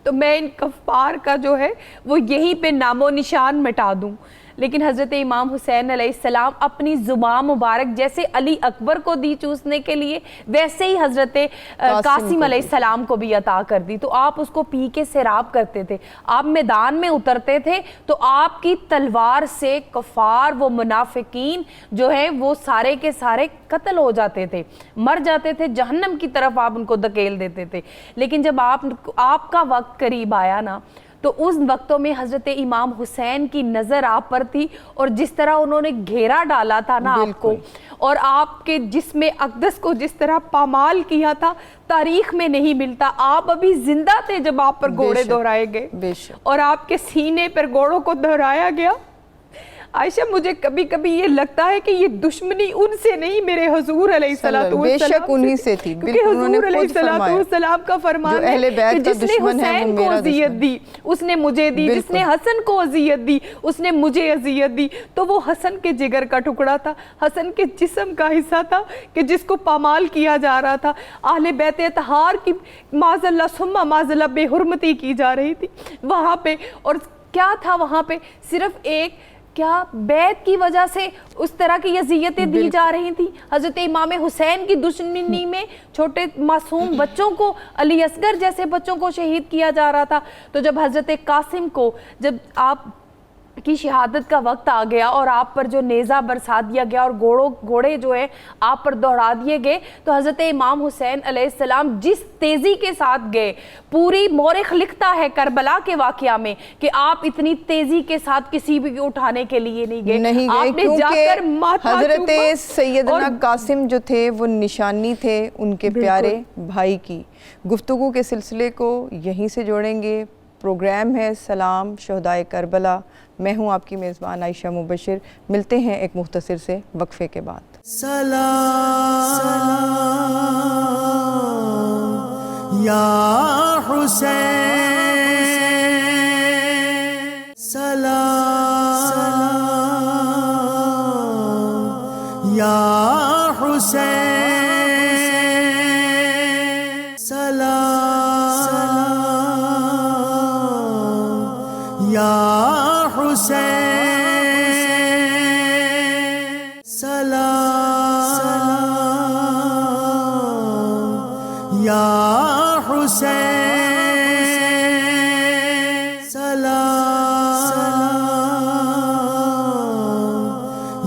تو میں ان کفار کا جو ہے وہ یہیں پہ نام و نشان مٹا دوں۔ لیکن حضرت امام حسین علیہ السلام اپنی زبان مبارک جیسے علی اکبر کو دی چوسنے کے لیے ویسے ہی حضرت قاسم علیہ السلام کو بھی عطا کر دی. تو آپ اس کو پی کے سیراب کرتے تھے. آپ میدان میں اترتے تھے تو آپ کی تلوار سے کفار وہ منافقین جو ہیں وہ سارے کے سارے قتل ہو جاتے تھے, مر جاتے تھے, جہنم کی طرف آپ ان کو دھکیل دیتے تھے. لیکن جب آپ کا وقت قریب آیا نا تو اس وقتوں میں حضرت امام حسین کی نظر آپ پر تھی, اور جس طرح انہوں نے گھیرا ڈالا تھا نا آپ کو, اور آپ کے جسم اقدس کو جس طرح پامال کیا تھا تاریخ میں نہیں ملتا. آپ ابھی زندہ تھے جب آپ پر گھوڑے دہرائے گئے اور آپ کے سینے پر گھوڑوں کو دہرایا گیا. عائشہ مجھے کبھی کبھی یہ لگتا ہے کہ یہ دشمنی ان سے نہیں میرے حضور علیہ السلام بے شک انہی سے تھی, کیونکہ حضور علیہ السلام کا فرمان ہے کہ جس نے حسین کو اذیت دی اس نے مجھے دی, جس نے حسن کو اذیت دی اس نے مجھے اذیت دی. تو وہ حسن کے جگر کا ٹکڑا تھا, حسن کے جسم کا حصہ تھا کہ جس کو پامال کیا جا رہا تھا. اہل بیت اطہار کی معاذ اللہ ثم معاذ اللہ بے حرمتی کی جا رہی تھی وہاں پہ. اور کیا تھا وہاں پہ, صرف ایک کیا بیعت کی وجہ سے اس طرح کی اذیتیں دی جا رہی تھیں. حضرت امام حسین کی دشمنی میں چھوٹے معصوم بچوں کو, علی اصغر جیسے بچوں کو شہید کیا جا رہا تھا. تو جب حضرت قاسم کو جب آپ کی شہادت کا وقت آ گیا اور آپ پر جو نیزہ برسا دیا گیا اور گھوڑے جو ہے آپ پر دوڑا دیے گئے, تو حضرت امام حسین علیہ السلام جس تیزی کے ساتھ گئے, پوری مورخ لکھتا ہے کربلا کے واقعہ میں کہ آپ اتنی تیزی کے ساتھ کسی بھی اٹھانے کے لیے نہیں گئے, آپ نے جا کر ماتھا حضرت سیدنا قاسم جو تھے وہ نشانی تھے ان کے پیارے بھائی کی. گفتگو کے سلسلے کو یہیں سے جوڑیں گے. پروگرام ہے سلام شہدائے کربلا. میں ہوں آپ کی میزبان عائشہ مبشر. ملتے ہیں ایک مختصر سے وقفے کے بعد. سلام یا حسین, سلام یا حسین, سلام یا حسین, سلام یا حسین, سلام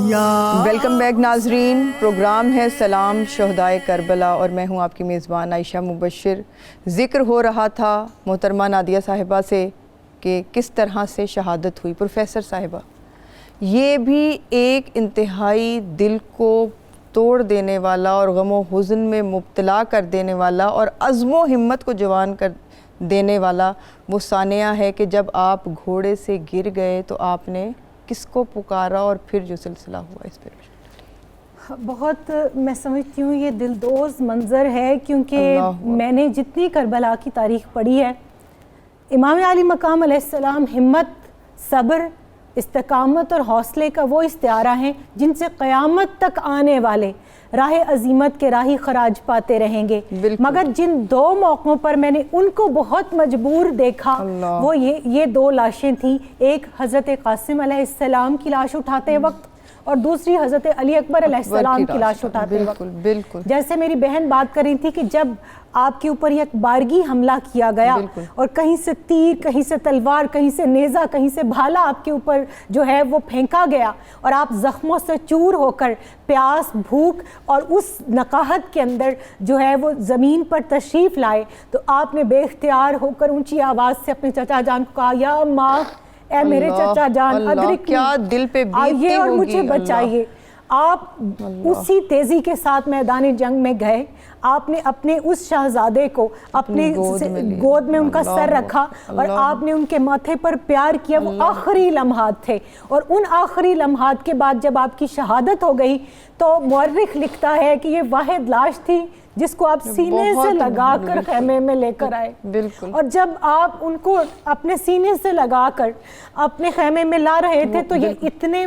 یا. ویلکم بیک ناظرین. پروگرام ہے سلام شہدائے کربلا اور میں ہوں آپ کی میزبان عائشہ مبشر. ذکر ہو رہا تھا محترمہ نادیہ صاحبہ سے کہ کس طرح سے شہادت ہوئی. پروفیسر صاحبہ, یہ بھی ایک انتہائی دل کو توڑ دینے والا اور غم و حزن میں مبتلا کر دینے والا اور عزم و ہمت کو جوان کر دینے والا وہ ثانیہ ہے کہ جب آپ گھوڑے سے گر گئے تو آپ نے کس کو پکارا اور پھر جو سلسلہ ہوا اس پر. بہت میں سمجھتی ہوں یہ دلدوز منظر ہے, کیونکہ میں نے جتنی کربلا کی تاریخ پڑھی ہے, امام علی مقام علیہ السلام ہمت, صبر, استقامت اور حوصلے کا وہ استعارہ ہیں جن سے قیامت تک آنے والے راہ عظیمت کے راہی خراج پاتے رہیں گے. مگر جن دو موقعوں پر میں نے ان کو بہت مجبور دیکھا وہ یہ دو لاشیں تھیں. ایک حضرت قاسم علیہ السلام کی لاش اٹھاتے وقت اور دوسری حضرت علی اکبر علیہ السلام کی لاش اٹھاتے وقت. جیسے میری بہن بات کر رہی تھی کہ جب آپ کے اوپر ایک بارگی حملہ کیا گیا اور کہیں سے تیر, کہیں سے تلوار, کہیں سے نیزہ, کہیں سے بھالا آپ کے اوپر جو ہے وہ پھینکا گیا اور آپ زخموں سے چور ہو کر پیاس, بھوک اور اس نقاہت کے اندر جو ہے وہ زمین پر تشریف لائے, تو آپ نے بے اختیار ہو کر اونچی آواز سے اپنے چچا جان کو کہا, یا ماں, اے میرے چچا جان, ادرک دل پہ آئیے اور مجھے بچائیے. آپ اسی تیزی کے ساتھ میدان جنگ میں گئے. آپ نے اپنے اس شہزادے کو اپنے گود میں ان کا سر رکھا اور آپ نے ان کے ماتھے پر پیار کیا. وہ آخری لمحات تھے اور ان آخری لمحات کے بعد جب آپ کی شہادت ہو گئی تو مورخ لکھتا ہے کہ یہ واحد لاش تھی جس کو آپ سینے سے لگا کر خیمے میں لے کر آئے. بالکل. اور جب آپ ان کو اپنے سینے سے لگا کر اپنے خیمے میں لا رہے تھے تو یہ اتنے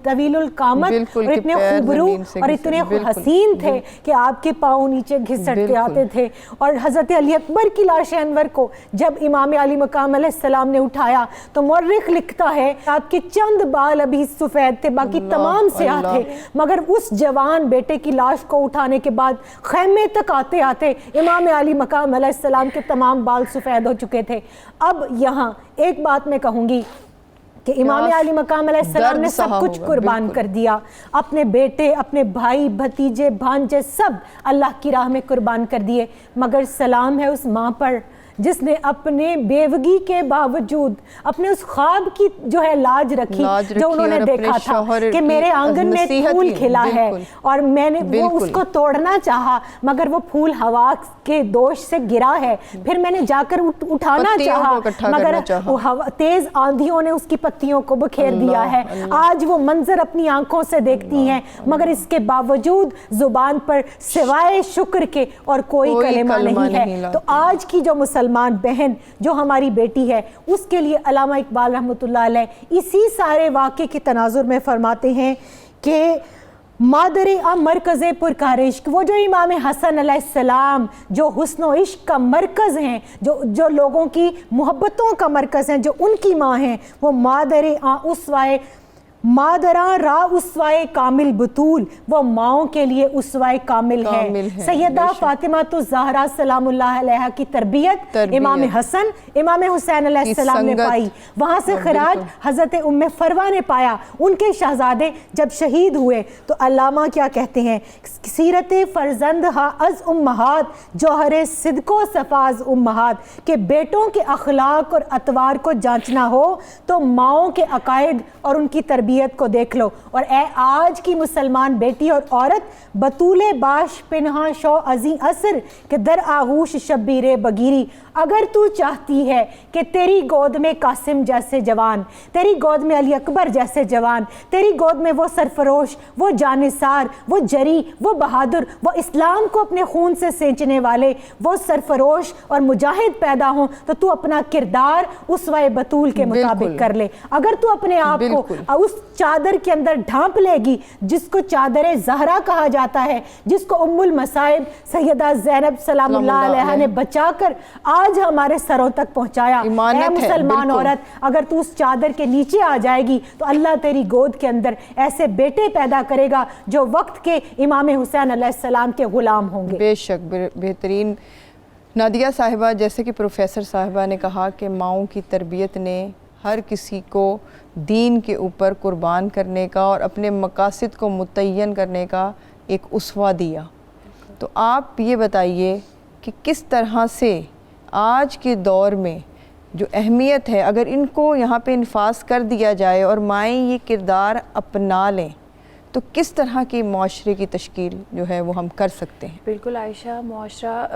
طویل القامت اور اتنے خوبرو اور اتنے حسین تھے کہ آپ کے پاؤں نیچے گھسٹتے آتے تھے. اور حضرت علی اکبر کی لاش انور کو جب امام علی مقام علیہ السلام نے اٹھایا تو مورخ لکھتا ہے آپ کے چند بال ابھی سفید تھے، باقی تمام سیاہ تھے، مگر اس جوان بیٹے کی لاش کو اٹھانے کے بعد خیمے تک آتے آتے امام علی مقام علیہ السلام کے تمام بال سفید ہو چکے تھے. اب یہاں ایک بات میں کہوں گی کہ امام علی مقام علیہ السلام نے سب کچھ قربان کر دیا، اپنے بیٹے، اپنے بھائی، بھتیجے، بھانجے سب اللہ کی راہ میں قربان کر دیے، مگر سلام ہے اس ماں پر جس نے اپنے بیوگی کے باوجود اپنے اس خواب کی جو ہے لاج رکھی جو انہوں نے دیکھا تھا کہ میرے آنگن میں پھول کھلا ہے اور میں نے وہ اس کو توڑنا چاہا مگر وہ پھول ہوا کے دوش سے گرا ہے، پھر میں نے جا کر اٹھانا چاہا مگر تیز آندھیوں نے اس کی پتیوں کو بکھیر دیا ہے. آج وہ منظر اپنی آنکھوں سے دیکھتی ہیں مگر اس کے باوجود زبان پر سوائے شکر کے اور کوئی کلمہ نہیں ہے. تو آج کی جو مسلمان بہن جو ہماری بیٹی ہے اس کے لیے علامہ اقبال رحمۃ اللہ علیہ اسی سارے واقعے کے تناظر میں فرماتے ہیں کہ مادر مرکز پرکار عشق، وہ جو امام حسن علیہ السلام جو حسن و عشق کا مرکز ہیں، جو لوگوں کی محبتوں کا مرکز ہیں، جو ان کی ماں ہیں، وہ مادراں را اسوائے کامل بطول، وہ ماؤں کے لیے اسوائے کامل ہے. سیدہ فاطمہ الزہرا سلام اللہ علیہا کی تربیت امام حسن امام حسین علیہ السلام نے پائی، وہاں سے خراج حضرت ام فروہ نے پایا. ان کے شہزادے جب شہید ہوئے تو علامہ کیا کہتے ہیں، سیرت فرزند ہا از امہات جوہر صدق و صفاز امہات، کہ بیٹوں کے اخلاق اور اطوار کو جانچنا ہو تو ماؤں کے عقائد اور ان کی تربیت کو دیکھ لو. اور اے آج کی مسلمان بیٹی اور عورت، بطول باش پنہاں شو ازیں اثر کہ در آغوش شبیر بگیری، اگر تو چاہتی ہے کہ تیری گود میں قاسم جیسے جوان، تیری گود میں علی اکبر جیسے جوان، تیری گود میں وہ سرفروش، وہ جانثار، وہ جری، وہ بہادر، وہ اسلام کو اپنے خون سے سینچنے والے، وہ سرفروش اور مجاہد پیدا ہوں، تو تو اپنا کردار اسوہ بطول کے مطابق کر لے. اگر تو اپنے آپ کو اس چادر کے اندر ڈھانپ لے گی جس کو چادر زہرا کہا جاتا ہے، جس کو ام المصائب سیدہ زینب سلام اللہ علیہا نے بچا کر آج ہمارے سروں تک پہنچایا، اے مسلمان عورت، اگر تو اس چادر کے نیچے آ جائے گی تو اللہ تیری گود کے اندر ایسے بیٹے پیدا کرے گا جو وقت کے امام حسین علیہ السلام کے غلام ہوں گے. بے شک بہترین. نادیہ صاحبہ، جیسے کہ پروفیسر صاحبہ نے کہا کہ ماؤں کی تربیت نے ہر کسی کو دین کے اوپر قربان کرنے کا اور اپنے مقاصد کو متعین کرنے کا ایک اسوہ دیا. تو آپ یہ بتائیے کہ کس طرح سے آج کے دور میں جو اہمیت ہے اگر ان کو یہاں پہ انفاذ کر دیا جائے اور مائیں یہ کردار اپنا لیں تو کس طرح کی معاشرے کی تشکیل جو ہے وہ ہم کر سکتے ہیں؟ بالکل عائشہ،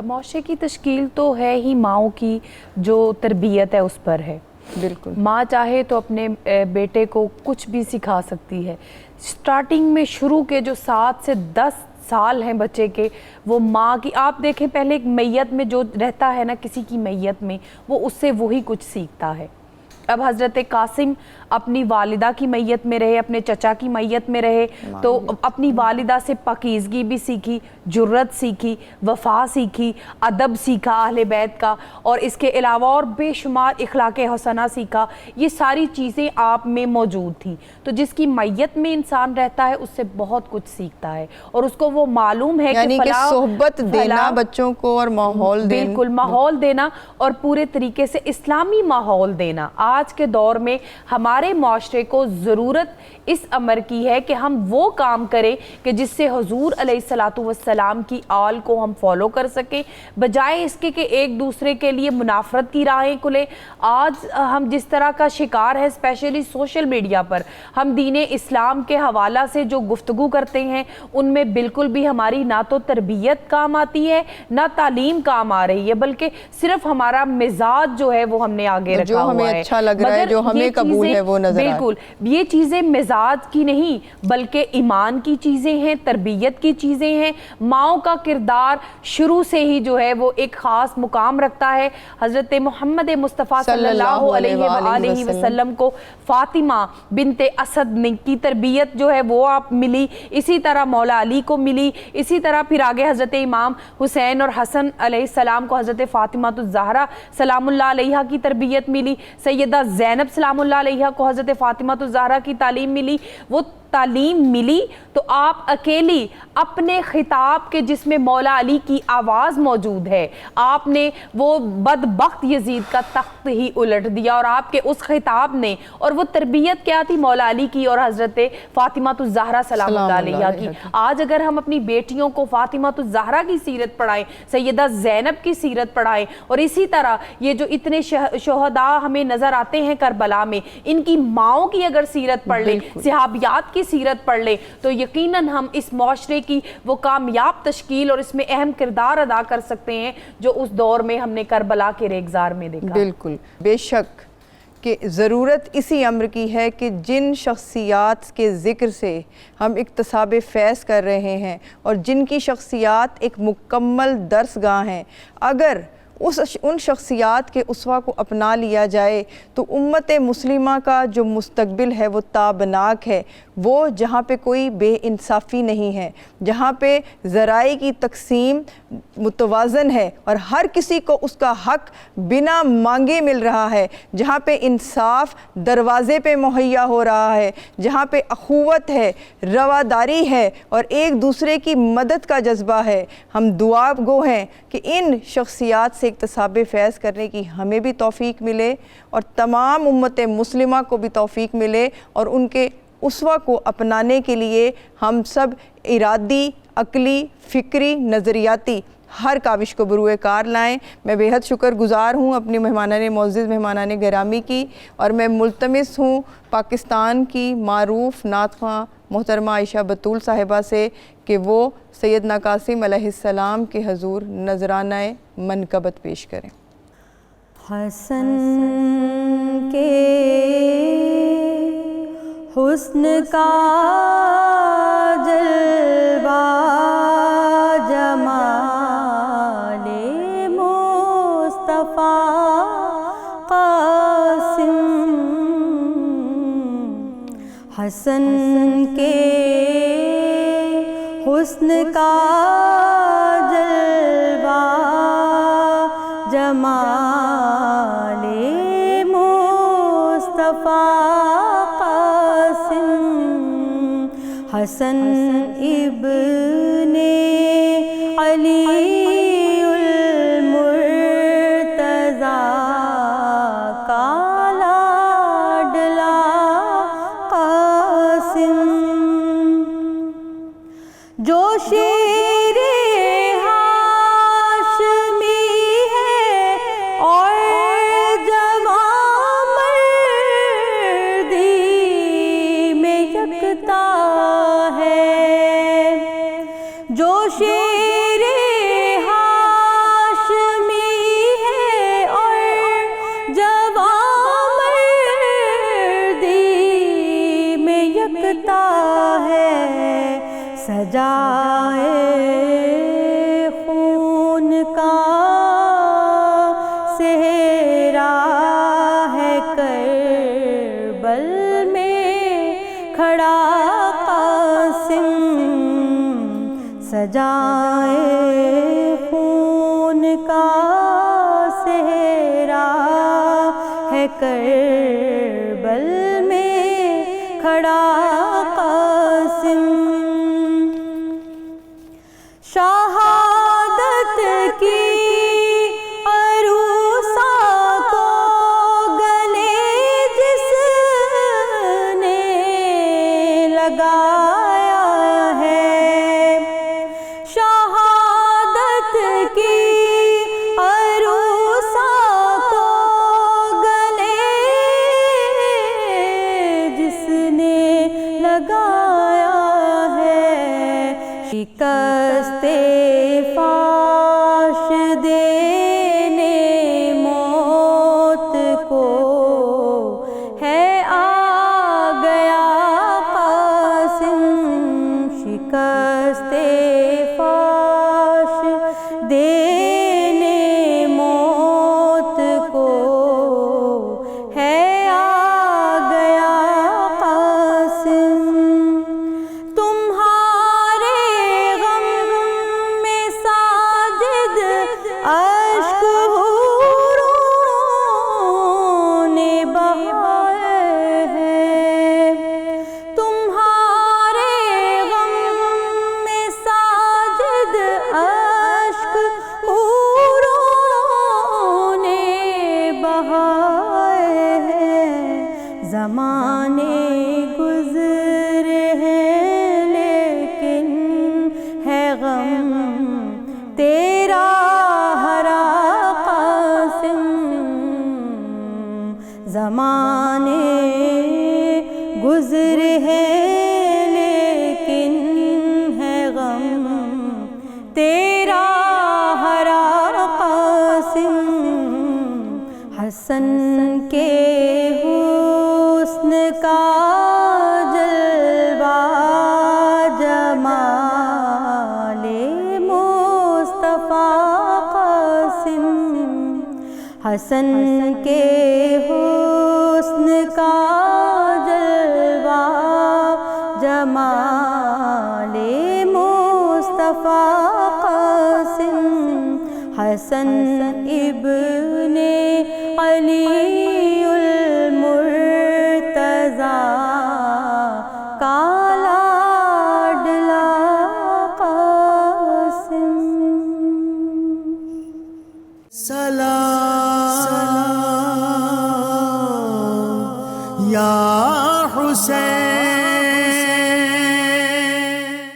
معاشرے کی تشکیل تو ہے ہی ماؤں کی جو تربیت ہے اس پر ہے. بالکل. ماں چاہے تو اپنے بیٹے کو کچھ بھی سکھا سکتی ہے. سٹارٹنگ میں شروع کے جو 7 سے 10 سال ہیں بچے کے، وہ ماں کی، آپ دیکھیں پہلے ایک میت میں جو رہتا ہے نا کسی کی میت میں، وہ اس سے وہی کچھ سیکھتا ہے. اب حضرت قاسم اپنی والدہ کی میت میں رہے، اپنے چچا کی میت میں رہے، تو اپنی والدہ سے پاکیزگی بھی سیکھی، جرت سیکھی، وفا سیکھی، ادب سیکھا اہل بیت کا، اور اس کے علاوہ اور بے شمار اخلاق حسنہ سیکھا. یہ ساری چیزیں آپ میں موجود تھیں. تو جس کی میت میں انسان رہتا ہے اس سے بہت کچھ سیکھتا ہے اور اس کو وہ معلوم ہے یعنی کہ صحبت دینا بچوں کو اور ماحول دینا. بالکل، ماحول دینا اور پورے طریقے سے اسلامی ماحول دینا. آج کے دور میں ہمارے معاشرے کو ضرورت اس امر کی ہے کہ ہم وہ کام کریں کہ جس سے حضور علیہ الصلوۃ والسلام کی آل کو ہم فالو کر سکیں، بجائے اس کے کہ ایک دوسرے کے لیے منافرت کی راہیں کھلے. آج ہم جس طرح کا شکار ہے اسپیشلی سوشل میڈیا پر، ہم دین اسلام کے حوالہ سے جو گفتگو کرتے ہیں ان میں بالکل بھی ہماری نہ تو تربیت کام آتی ہے نہ تعلیم کام آ رہی ہے، بلکہ صرف ہمارا مزاج جو ہے وہ ہم نے آگے رکھا ہوا ہے. جو ہمیں اچھا لگ رہا ہے، جو ہمیں قبول ہے وہ نظر آئے. بالکل، یہ چیزیں مزاج کی نہیں بلکہ ایمان کی چیزیں ہیں، تربیت کی چیزیں ہیں، ماؤں کا کردار شروع سے ہی جو ہے وہ ایک خاص مقام رکھتا ہے۔ حضرت محمد مصطفیٰ صلی اللہ علیہ وآلہ وسلم کو فاطمہ بنت اسد کی تربیت جو ہے وہ آپ ملی، اسی طرح مولا علی کو ملی، اسی طرح پھر آگے حضرت امام حسین اور حسن علیہ السلام کو حضرت فاطمہ الزہرا سلام اللہ علیہا کی تربیت ملی، سیدہ زینب سلام اللہ علیہا کو حضرت فاطمہ الزہرا کی تعلیم ملی۔ وہ تعلیم ملی تو آپ اکیلی اپنے خطاب کے جس میں مولا علی کی آواز موجود ہے، آپ نے وہ بدبخت یزید کا تخت ہی الٹ دیا، اور آپ کے اس خطاب نے، اور وہ تربیت کیا تھی مولا علی کی اور حضرت فاطمہ الزہرا سلام اللہ علیہا کی۔ آج اگر ہم اپنی بیٹیوں کو فاطمہ الزہرا کی سیرت پڑھائیں، سیدہ زینب کی سیرت پڑھائیں، اور اسی طرح یہ جو اتنے شہداء ہمیں نظر آتے ہیں کربلا میں، ان کی ماؤں کی اگر سیرت پڑھ لیں، صحابیات کی سیرت پڑھ لیں، تو یقیناً ہم اس معاشرے کی وہ کامیاب تشکیل اور اس میں اہم کردار ادا کر سکتے ہیں جو اس دور میں ہم نے کربلا کے ریگزار میں دیکھا۔ بالکل، بے شک کہ ضرورت اسی امر کی ہے کہ جن شخصیات کے ذکر سے ہم اکتساب فیض کر رہے ہیں اور جن کی شخصیات ایک مکمل درس گاہ ہیں، اگر ان شخصیات کے اسوہ کو اپنا لیا جائے تو امت مسلمہ کا جو مستقبل ہے وہ تابناک ہے۔ وہ جہاں پہ کوئی بے انصافی نہیں ہے، جہاں پہ ذرائع کی تقسیم متوازن ہے اور ہر کسی کو اس کا حق بنا مانگے مل رہا ہے، جہاں پہ انصاف دروازے پہ مہیا ہو رہا ہے، جہاں پہ اخوت ہے، رواداری ہے اور ایک دوسرے کی مدد کا جذبہ ہے، ہم دعا گو ہیں کہ ان شخصیات سے اکتساب فیض کرنے کی ہمیں بھی توفیق ملے اور تمام امت مسلمہ کو بھی توفیق ملے، اور ان کے اسوہ کو اپنانے کے لیے ہم سب ارادی، عقلی، فکری، نظریاتی ہر کاوش کو بروئے کار لائیں۔ میں بے حد شکر گزار ہوں اپنی مہمانان معزز، مہمانان گرامی کی، اور میں ملتمس ہوں پاکستان کی معروف نعت خواں محترمہ عائشہ بطول صاحبہ سے کہ وہ سیدنا قاسم علیہ السلام کے حضور نذرانہ منقبت پیش کریں۔ حسن کے حسن کا جلوہ جمال مصطفیٰ قاسم، حسن کے حسن کا جلوہ جمال مصطفیٰ قاسم، حسن ابن علی المرتضیٰ کا لاڈلا قاسم، جو شیر ہاشمی ہے اور جوان مردی میں یکتا ہے، جو شیر ہاشمی ہے اور جوان مردی میں یکتا ہے، سجائے خون کا صحرا ہے کربل میں کھڑا قاسم، سجائے خون کا صحرا ہے کربل میں کھڑا قاسم، شہادت کی عروسہ کو گلے جس نے لگایا ہے، شہادت کی عروسہ کو گلے زمانے گزر ہے لیکن ہے غم تیرا ہرا قاسم، حسن کے حسن کا جلوہ جمال مصطفیٰ قاسم، حسن کے حسن کا جلوہ جمال مصطفیٰ قاسم، حسن ابن علی المرتضیٰ کا لاڈلا قاسم۔ سلام یا حسین،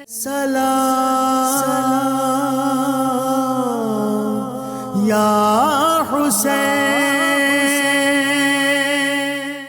سلام یا حسین۔